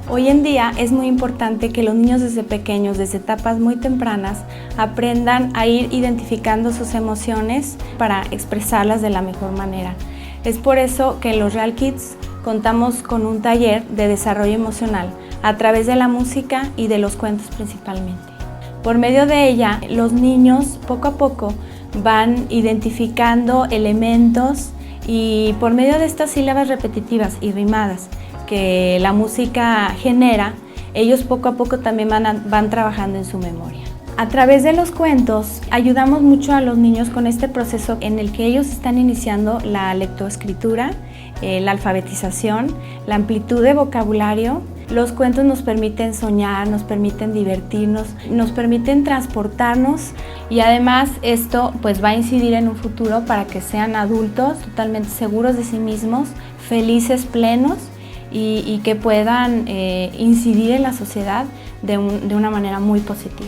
Hoy en día es muy importante que los niños desde pequeños, desde etapas muy tempranas, aprendan a ir identificando sus emociones para expresarlas de la mejor manera. Es por eso que en los Real Kids contamos con un taller de desarrollo emocional a través de la música y de los cuentos principalmente. Por medio de ella, los niños poco a poco van identificando elementos y por medio de estas sílabas repetitivas y rimadas que la música genera, ellos poco a poco también van trabajando en su memoria. A través de los cuentos ayudamos mucho a los niños con este proceso en el que ellos están iniciando la lectoescritura, la alfabetización, la amplitud de vocabulario. Los cuentos nos permiten soñar, nos permiten divertirnos, nos permiten transportarnos y además esto pues va a incidir en un futuro para que sean adultos totalmente seguros de sí mismos, felices, plenos y que puedan incidir en la sociedad de una manera muy positiva.